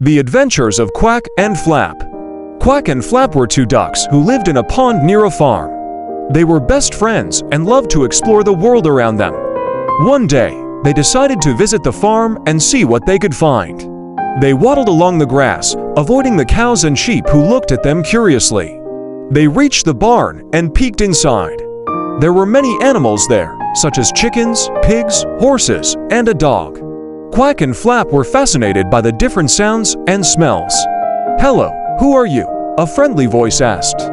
The Adventures of Quack and Flap. Quack and Flap were two ducks who lived in a pond near a farm. They were best friends and loved to explore the world around them. One day, they decided to visit the farm and see what they could find. They waddled along the grass, avoiding the cows and sheep who looked at them curiously. They reached the barn and peeked inside. There were many animals there, such as chickens, pigs, horses, and a dog. Quack and Flap were fascinated by the different sounds and smells. "Hello, who are you?" a friendly voice asked.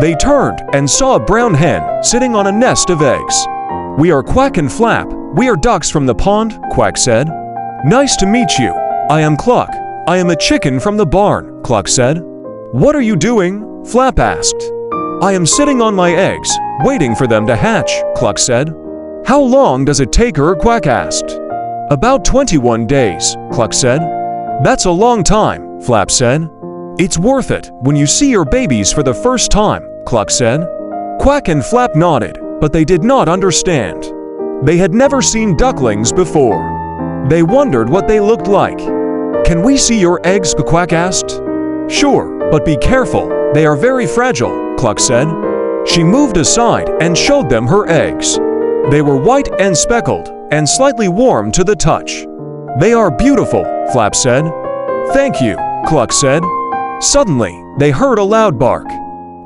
They turned and saw a brown hen sitting on a nest of eggs. "We are Quack and Flap. We are ducks from the pond," Quack said. "Nice to meet you. I am Cluck. I am a chicken from the barn," Cluck said. "What are you doing?" Flap asked. "I am sitting on my eggs, waiting for them to hatch," Cluck said. "How long does it take her?" Quack asked. "About 21 days, Cluck said. "That's a long time," Flap said. "It's worth it when you see your babies for the first time," Cluck said. Quack and Flap nodded, but they did not understand. They had never seen ducklings before. They wondered what they looked like. "Can we see your eggs?" Quack asked. "Sure, but be careful. They are very fragile," Cluck said. She moved aside and showed them her eggs. They were white and speckled, and slightly warm to the touch. "They are beautiful," Flap said. "Thank you," Cluck said. Suddenly, they heard a loud bark.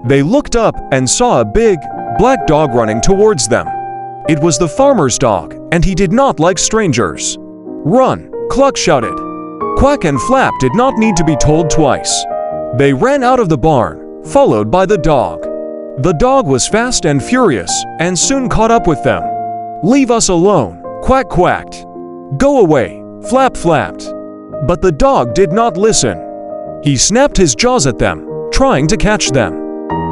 They looked up and saw a big, black dog running towards them. It was the farmer's dog, and he did not like strangers. "Run!" Cluck shouted. Quack and Flap did not need to be told twice. They ran out of the barn, followed by the dog. The dog was fast and furious, and soon caught up with them. "Leave us alone," Quack quacked. "Go away," Flap flapped. But the dog did not listen. He snapped his jaws at them, trying to catch them.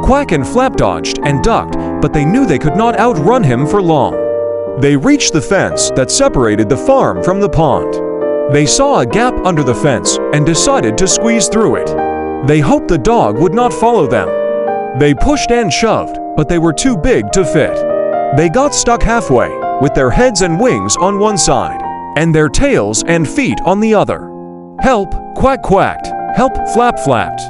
Quack and Flap dodged and ducked, but they knew they could not outrun him for long. They reached the fence that separated the farm from the pond. They saw a gap under the fence and decided to squeeze through it. They hoped the dog would not follow them. They pushed and shoved, but they were too big to fit. They got stuck halfway, with their heads and wings on one side, and their tails and feet on the other. "Help!" Quack quacked. "Help!" Flap flapped.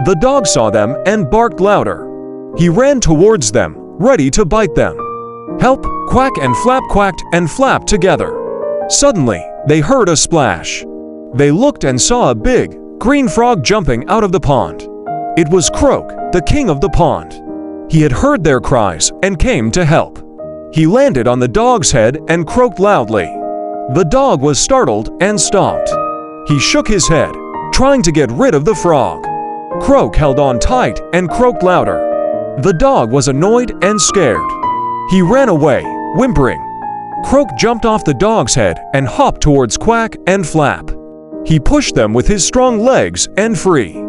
The dog saw them and barked louder. He ran towards them, ready to bite them. "Help!" Quack and Flap quacked and flapped together. Suddenly, they heard a splash. They looked and saw a big, green frog jumping out of the pond. It was Croak, the king of the pond. He had heard their cries and came to help. He landed on the dog's head and croaked loudly. The dog was startled and stopped. He shook his head, trying to get rid of the frog. Croak held on tight and croaked louder. The dog was annoyed and scared. He ran away, whimpering. Croak jumped off the dog's head and hopped towards Quack and Flap. He pushed them with his strong legs and free.